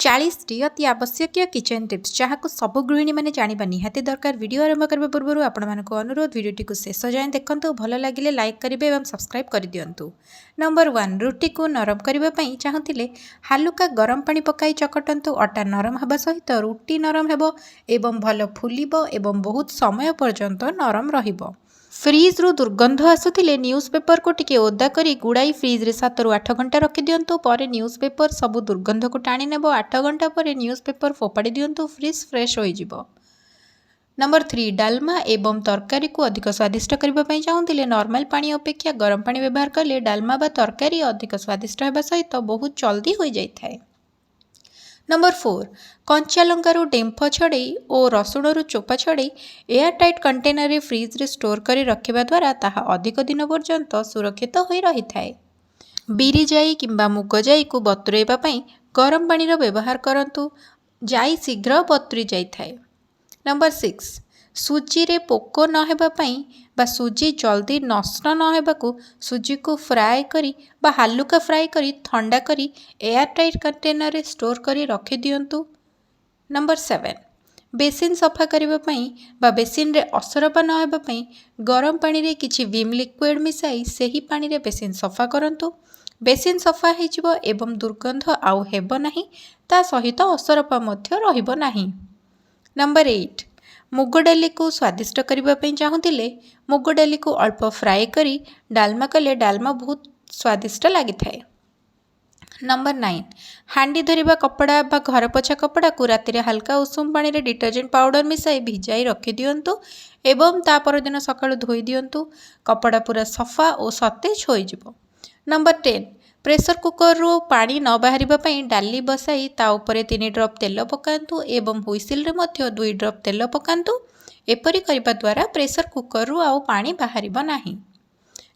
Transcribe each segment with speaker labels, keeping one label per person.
Speaker 1: 40ଟି ଅତି ଆବଶ୍ୟକୀୟ kitchen tips ଯାହାକୁ ସବୁ ଗୃହିଣୀ ମାନେ ଜାଣିବା ନିହାତି ଦରକାର। ଭିଡ଼ିଓ ଆରମ୍ଭ କରିବା ପୂର୍ବରୁ ଆପଣମାନଙ୍କୁ ଅନୁରୋଧ ଭିଡ଼ିଓଟିକୁ ଶେଷ ଯାଏଁ ଦେଖନ୍ତୁ। ଭଲ ଲାଗିଲେ ଲାଇକ୍ କରିବେ ଏବଂ ସବସ୍କ୍ରାଇବ୍ କରିଦିଅନ୍ତୁ। ନମ୍ବର 1, ରୁଟିକୁ ନରମ କରିବା ପାଇଁ ଚାହୁଁଥିଲେ ହାଲୁକା ଗରମ ପାଣି ପକାଇ ଚକଟନ୍ତୁ। ଅଟା ନରମ ହେବା ସହିତ ରୁଟି ନରମ ହେବ ଏବଂ ଭଲ ଫୁଲିବ ଏବଂ ବହୁତ ସମୟ ପର୍ଯ୍ୟନ୍ତ ନରମ ରହିବ। ଫ୍ରିଜ୍ରୁ ଦୁର୍ଗନ୍ଧ ଆସୁଥିଲେ ନ୍ୟୁଜ୍ ପେପରକୁ ଟିକେ ଓଦା କରି ଗୁଡ଼ାଇ ଫ୍ରିଜ୍ରେ 7ରୁ 8 ଘଣ୍ଟା ରଖିଦିଅନ୍ତୁ। ପରେ ନ୍ୟୁଜ୍ ପେପର ସବୁ ଦୁର୍ଗନ୍ଧକୁ ଟାଣି ନେବ। 8 ଘଣ୍ଟା ପରେ ନ୍ୟୁଜ୍ ପେପର ଫୋପାଡ଼ି ଦିଅନ୍ତୁ। ଫ୍ରିଜ୍ ଫ୍ରେଶ୍ ହୋଇଯିବ। ନମ୍ବର 3, ଡାଲମା ଏବଂ ତରକାରୀକୁ ଅଧିକ ସ୍ୱାଦିଷ୍ଟ କରିବା ପାଇଁ ଚାହୁଁଥିଲେ ନର୍ମାଲ ପାଣି ଅପେକ୍ଷା ଗରମ ପାଣି ବ୍ୟବହାର କଲେ ଡାଲମା ବା ତରକାରୀ ଅଧିକ ସ୍ୱାଦିଷ୍ଟ ହେବା ସହିତ ବହୁତ ଜଲ୍ଦି ହୋଇଯାଇଥାଏ। ନମ୍ବର 4, କଞ୍ଚା ଲଙ୍କାରୁ ଡେମ୍ଫ ଛଡ଼େଇ ଓ ରସୁଣରୁ ଚୋପା ଛଡ଼େଇ ଏୟାରଟାଇଟ୍ କଣ୍ଟେନରରେ ଫ୍ରିଜ୍ରେ ଷ୍ଟୋର କରି ରଖିବା ଦ୍ୱାରା ତାହା ଅଧିକ ଦିନ ପର୍ଯ୍ୟନ୍ତ ସୁରକ୍ଷିତ ହୋଇ ରହିଥାଏ। ବିରି ଜାଇ କିମ୍ବା ମୁଗ ଜାଇକୁ ବତୁରାଇବା ପାଇଁ ଗରମ ପାଣିର ବ୍ୟବହାର କରନ୍ତୁ। ଜାଇ ଶୀଘ୍ର ବତୁରି ଯାଇଥାଏ। ନମ୍ବର 6, ସୁଜିରେ ପୋକ ନ ହେବା ପାଇଁ ବା ସୁଜି ଜଲ୍ଦି ନଷ୍ଟ ନ ହେବାକୁ ସୁଜିକୁ ଫ୍ରାଏ କରି ବା ହାଲୁକା ଫ୍ରାଏ କରି ଥଣ୍ଡା କରି ଏୟାରଟାଇଟ୍ କଣ୍ଟେନରରେ ଷ୍ଟୋର କରି ରଖିଦିଅନ୍ତୁ। ନମ୍ବର 7, ବେସିନ୍ ସଫା କରିବା ପାଇଁ ବା ବେସିନ୍ରେ ଅସରପା ନ ହେବା ପାଇଁ ଗରମ ପାଣିରେ କିଛି ଭିମ୍ ଲିକ୍ୱିଡ଼ ମିଶାଇ ସେହି ପାଣିରେ ବେସିନ୍ ସଫା କରନ୍ତୁ। ବେସିନ୍ ସଫା ହୋଇଯିବ ଏବଂ ଦୁର୍ଗନ୍ଧ ଆଉ ହେବ ନାହିଁ, ତା ସହିତ ଅସରପା ମଧ୍ୟ ରହିବ ନାହିଁ। ନମ୍ବର 8, ମୁଗ ଡାଲିକୁ ସ୍ୱାଦିଷ୍ଟ କରିବା ପାଇଁ ଚାହୁଁଥିଲେ ମୁଗ ଡାଲିକୁ ଅଳ୍ପ ଫ୍ରାଏ କରି ଡାଲମା କଲେ ଡାଲମା ବହୁତ ସ୍ୱାଦିଷ୍ଟ ଲାଗିଥାଏ। ନମ୍ବର 9, ହାଣ୍ଡି ଧରିବା କପଡ଼ା ବା ଘର ପୋଛା କପଡ଼ାକୁ ରାତିରେ ହାଲକା ଉଷୁମ ପାଣିରେ ଡିଟର୍ଜେଣ୍ଟ ପାଉଡ଼ର ମିଶାଇ ଭିଜାଇ ରଖିଦିଅନ୍ତୁ ଏବଂ ତା ପରଦିନ ସକାଳୁ ଧୋଇ ଦିଅନ୍ତୁ। କପଡ଼ା ପୁରା ସଫା ଓ ସତେଜ ହୋଇଯିବ। ନମ୍ବର 10, ପ୍ରେସର କୁକରରୁ ପାଣି ନ ବାହାରିବା ପାଇଁ ଡାଲି ବସାଇ ତା ଉପରେ 3 ଡ୍ରପ୍ ତେଲ ପକାନ୍ତୁ ଏବଂ ହୁଇସିଲରେ ମଧ୍ୟ 2 ଡ୍ରପ୍ ତେଲ ପକାନ୍ତୁ। ଏପରି କରିବା ଦ୍ୱାରା ପ୍ରେସର କୁକରରୁ ଆଉ ପାଣି ବାହାରିବ ନାହିଁ।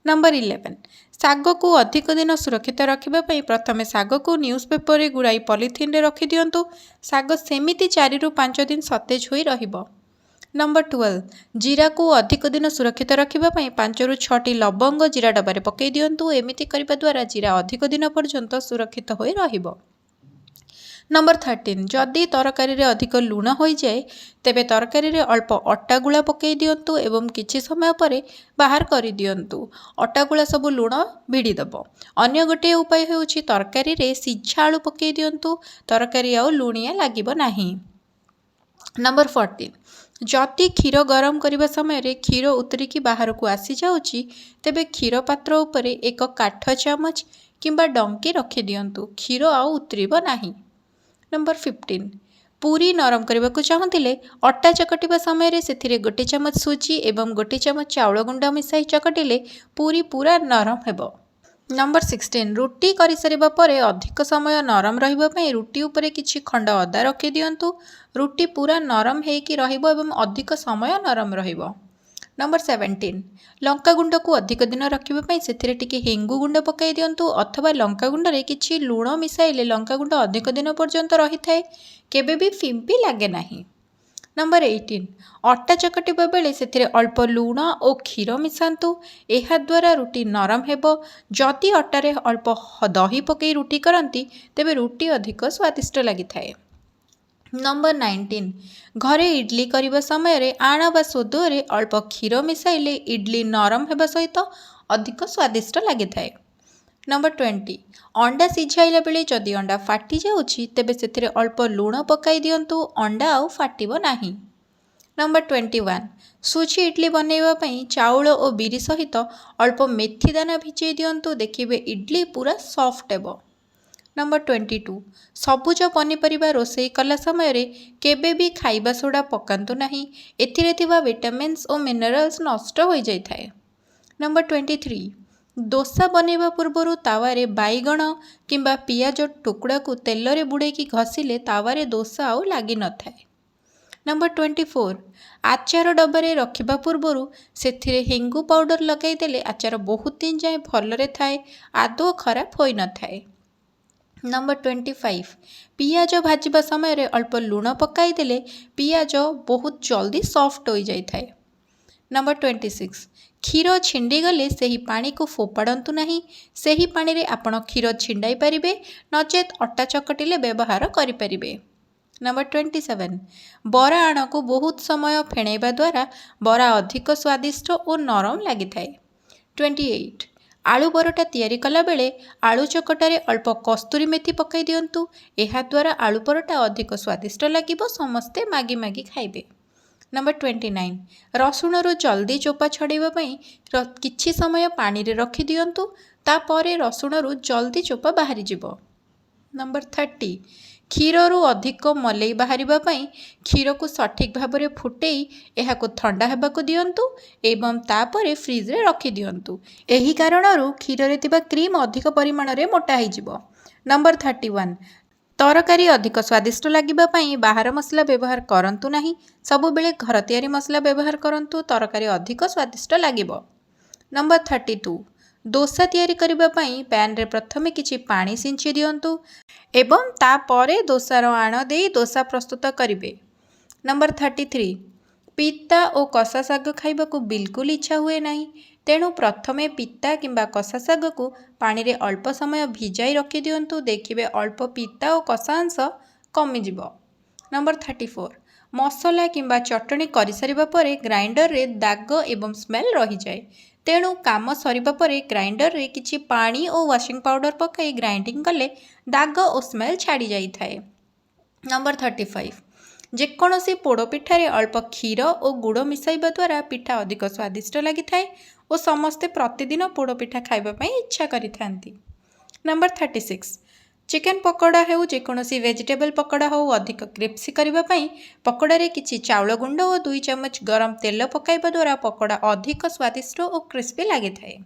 Speaker 1: ନମ୍ବର 11, ଶାଗକୁ ଅଧିକ ଦିନ ସୁରକ୍ଷିତ ରଖିବା ପାଇଁ ପ୍ରଥମେ ଶାଗକୁ ନ୍ୟୁଜ୍ ପେପରରେ ଗୁଡ଼ାଇ ପଲିଥିନରେ ରଖିଦିଅନ୍ତୁ। ଶାଗ ସେମିତି 4ରୁ 5 ଦିନ ସତେଜ ହୋଇ ରହିବ। ନମ୍ବର 12, ଜିରାକୁ ଅଧିକ ଦିନ ସୁରକ୍ଷିତ ରଖିବା ପାଇଁ 5ରୁ 6ଟି ଲବଙ୍ଗ ଜିରା ଡବାରେ ପକାଇ ଦିଅନ୍ତୁ। ଏମିତି କରିବା ଦ୍ୱାରା ଜିରା ଅଧିକ ଦିନ ପର୍ଯ୍ୟନ୍ତ ସୁରକ୍ଷିତ ହୋଇ ରହିବ। ନମ୍ବର 13, ଯଦି ତରକାରୀରେ ଅଧିକ ଲୁଣ ହୋଇଯାଏ ତେବେ ତରକାରୀରେ ଅଳ୍ପ ଅଟା ଗୁଳା ପକାଇ ଦିଅନ୍ତୁ ଏବଂ କିଛି ସମୟ ପରେ ବାହାର କରିଦିଅନ୍ତୁ। ଅଟା ଗୁଳା ସବୁ ଲୁଣ ଭିଡ଼ିଦେବ। ଅନ୍ୟ ଗୋଟିଏ ଉପାୟ ହେଉଛି ତରକାରୀରେ ସିଝା ଆଳୁ ପକାଇ ଦିଅନ୍ତୁ। ତରକାରୀ ଆଉ ଲୁଣିଆ ଲାଗିବ ନାହିଁ। ନମ୍ବର 14, ଯଦି କ୍ଷୀର ଗରମ କରିବା ସମୟରେ କ୍ଷୀର ଉତରିକି ବାହାରକୁ ଆସିଯାଉଛି ତେବେ କ୍ଷୀର ପାତ୍ର ଉପରେ ଏକ କାଠ ଚାମଚ କିମ୍ବା ଡଙ୍କି ରଖିଦିଅନ୍ତୁ। କ୍ଷୀର ଆଉ ଉତରିବ ନାହିଁ। ନମ୍ବର 15, ପୁରୀ ନରମ କରିବାକୁ ଚାହୁଁଥିଲେ ଅଟା ଚକଟିବା ସମୟରେ ସେଥିରେ 1 ଚାମଚ ସୁଜି ଏବଂ 1 ଚାମଚ ଚାଉଳ ଗୁଣ୍ଡ ମିଶାଇ ଚକଟିଲେ ପୁରୀ ପୁରା ନରମ ହେବ। ନମ୍ବର 16, ରୁଟି କରିସାରିବା ପରେ ଅଧିକ ସମୟ ନରମ ରହିବା ପାଇଁ ରୁଟି ଉପରେ କିଛି ଖଣ୍ଡ ଅଦା ରଖିଦିଅନ୍ତୁ। ରୁଟି ପୁରା ନରମ ହେଇକି ରହିବ ଏବଂ ଅଧିକ ସମୟ ନରମ ରହିବ। ନମ୍ବର 17, ଲଙ୍କାଗୁଣ୍ଡକୁ ଅଧିକ ଦିନ ରଖିବା ପାଇଁ ସେଥିରେ ଟିକେ ହେଙ୍ଗୁ ଗୁଣ୍ଡ ପକାଇ ଦିଅନ୍ତୁ ଅଥବା ଲଙ୍କାଗୁଣ୍ଡରେ କିଛି ଲୁଣ ମିଶାଇଲେ ଲଙ୍କାଗୁଣ୍ଡ ଅଧିକ ଦିନ ପର୍ଯ୍ୟନ୍ତ ରହିଥାଏ, କେବେ ବି ଫିମ୍ପି ଲାଗେ ନାହିଁ। ନମ୍ବର 18, ଅଟା ଚକଟିବା ବେଳେ ସେଥିରେ ଅଳ୍ପ ଲୁଣ ଓ କ୍ଷୀର ମିଶାନ୍ତୁ। ଏହାଦ୍ୱାରା ରୁଟି ନରମ ହେବ। ଯଦି ଅଟାରେ ଅଳ୍ପ ଦହି ପକାଇ ରୁଟି କରନ୍ତି ତେବେ ରୁଟି ଅଧିକ ସ୍ୱାଦିଷ୍ଟ ଲାଗିଥାଏ। ନମ୍ବର 19, ଘରେ ଇଡଲି କରିବା ସମୟରେ ଆଣ ବା ସୋଦୁଅରେ ଅଳ୍ପ କ୍ଷୀର ମିଶାଇଲେ ଇଡଲି ନରମ ହେବା ସହିତ ଅଧିକ ସ୍ୱାଦିଷ୍ଟ ଲାଗିଥାଏ। ନମ୍ବର 20, ଅଣ୍ଡା ସିଝାଇଲା ବେଳେ ଯଦି ଅଣ୍ଡା ଫାଟି ଯାଉଛି ତେବେ ସେଥିରେ ଅଳ୍ପ ଲୁଣ ପକାଇ ଦିଅନ୍ତୁ। ଅଣ୍ଡା ଆଉ ଫାଟିବ ନାହିଁ। ନମ୍ବର 21, ସୁଜି ଇଡଲି ବନେଇବା ପାଇଁ ଚାଉଳ ଓ ବିରି ସହିତ ଅଳ୍ପ ମେଥି ଦାନା ଭିଜେଇ ଦିଅନ୍ତୁ। ଦେଖିବେ ଇଡଲି ପୁରା ସଫ୍ଟ ହେବ। ନମ୍ବର 22, ସବୁଜ ପନିପରିବା ରୋଷେଇ କଲା ସମୟରେ କେବେ ବି ଖାଇବା ସୋଡ଼ା ପକାନ୍ତୁ ନାହିଁ। ଏଥିରେ ଥିବା ଭିଟାମିନ୍ସ ଓ ମିନେରାଲ୍ସ ନଷ୍ଟ ହୋଇଯାଇଥାଏ। ନମ୍ବର 23, ଦୋସା ବନେଇବା ପୂର୍ବରୁ ତାୱାରେ ବାଇଗଣ କିମ୍ବା ପିଆଜ ଟୁକୁଡ଼ାକୁ ତେଲରେ ବୁଡ଼େଇକି ଘଷିଲେ ତାୱାରେ ଦୋସା ଆଉ ଲାଗିନଥାଏ। ନମ୍ବର 24, ଆଚାର ଡବାରେ ରଖିବା ପୂର୍ବରୁ ସେଥିରେ ହେଙ୍ଗୁ ପାଉଡ଼ର ଲଗାଇଦେଲେ ଆଚାର ବହୁତ ଦିନ ଯାଏଁ ଭଲରେ ଥାଏ, ଆଦୌ ଖରାପ ହୋଇନଥାଏ। ନମ୍ବର 25, ପିଆଜ ଭାଜିବା ସମୟରେ ଅଳ୍ପ ଲୁଣ ପକାଇଦେଲେ ପିଆଜ ବହୁତ ଜଲ୍ଦି ସଫ୍ଟ ହୋଇଯାଇଥାଏ। नंबर 26 क्षीर छिंडीगले सही पानी को फोपाड़तु नहीं सही पानी रे आपण क्षीर छिंडाई पारिबे नचेत अटा चकटिले व्यवहार करिपारिबे। नंबर 27 बरा आण को बहुत समय फेणैबा द्वारा बरा अधिक स्वादिष्ट और नरम लगी थाए। 28 आलू बरटा तैयारी कला बेले आलू चकटारे अल्प कस्तूरी मेथी पकाई दियंतु एहा द्वारा आलू बरटा अधिक स्वादिष्ट लागिबो समस्ते मागी मागी खाइबे। नंबर 29 रसुण रो जल्दी चोपा छड़ाइबा पई किछि समय पानी रे रखि दियंतु तापरे रसुण रो जल्दी चोपा बाहरी जिवो। नंबर 30 क्षीर रु अधिक मलई बाहरिबा पई क्षीर को सठिक भाव में फुटेई एहाको ठंडा हेबाको दियंतु एवं तापरे फ्रिज रे रखि दियंतु एही कारणरू क्षीर रे तिबा क्रीम अधिक परिमाण रे मोटा हो जिवो। नंबर 31 तरकारी अधिक स्वादिष्ट लागिबा पई बाहर मसला व्यवहार करंतु नहीं सबु बेले घर तैयारी मसला व्यवहार करंतु तरकारी अधिक स्वादिष्ट लागिबो। नंबर 32 दोसा तैयारी करिबा पई पैन रे प्रथमे किछि पानी सिंची दियंतु एवं तापरे दोसार आण देई दोसा प्रस्तुत करिवे। नंबर 33 पिता और कषा शाग खाइबा को बिल्कुल इच्छा हुए नहीं तेणु प्रथमे पिता किंबा कषा शाग को पानी रे अल्प समय भिजाई रखि दियंतु देखिबे अल्प पिता और कषा अंश कमिजिबो। नंबर 34 मसला किंबा चटनी करि सारिबा परे ग्राइंडर रे दाग एवं स्मेल रही जाए तेणु काम सरिबा परे ग्राइंडर रे किछि पानी और वाशिंग पाउडर पकाई ग्राइंडिंग कले दाग और स्मेल छाड़ी जाई थाए। नंबर 35 जेकोसी पोड़ पिठारे अल्प क्षीर और गुड़ मिसाइबा द्वारा पिठा अधिक स्वादिष्ट लगी थाए और समस्ते प्रतिदिन पोड़ पिठा खाइबा पई इच्छा करिथांती। नंबर 36 चिकेन पकोड़ा हेउ जेकोसी वेजिटेबल पकोड़ा हो अधिक क्रिस्पी करबा पई पकोड़ा रे किछि चाउल गुंड और 2 चम्मच गरम तेल पकाइबा द्वारा पकोड़ा अधिक स्वादिष्ट और क्रिस्पी लागि थाए।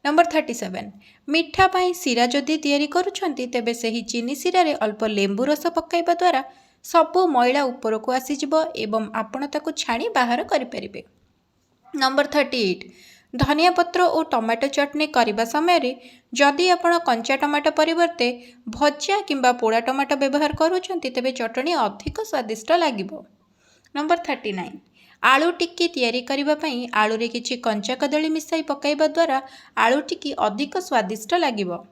Speaker 1: नंबर 37 मिठा पाई सीरा जदि तैयारी करूछंती तेबे सही चीनी सीरा रे अल्प लेंबू रस पकाइबा द्वारा सबु मैला ऊपर को आसीजिबो एवं आपण ताकू छाणी बाहर करि परिबे। नंबर 38 धनिया पत्र और टमाटो चटनी करने समय रे जदि आपण कंचा टमाटो परिवर्ते भजा किंबा पोड़ा टमाटो व्यवहार करूछंती तेबे चटनी अधिक स्वादिष्ट लागिबो। नंबर 39 आलू टिक्की तैयारी करिबा पई आलू रे किछि कंचा कदली मिसाई पकाइबा द्वारा आलू टिक्की अधिक स्वादिष्ट लागिबो।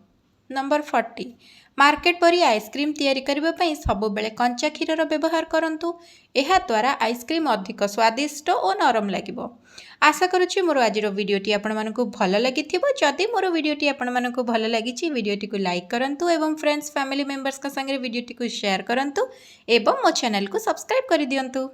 Speaker 1: नंबर 40 मार्केट परी आइसक्रीम तैयारी करिबा पई सब बेले कंचा क्षीर व्यवहार करंतु एहा द्वारा आइसक्रीम अधिक स्वादिष्ट और नरम लागिबो। आशा करुछि मोर आज वीडियोटी आपण मानकु भल लागिथिबो। जदि मोर वीडियोटी आपण मानकु भल लागिछि वीडियोटी को लाइक करंतु एवं फ्रेंड्स फैमिली मेंबर्स का संगे वीडियोटी को शेयर करंतु एवं मो चैनल को सब्सक्राइब कर दियंतु।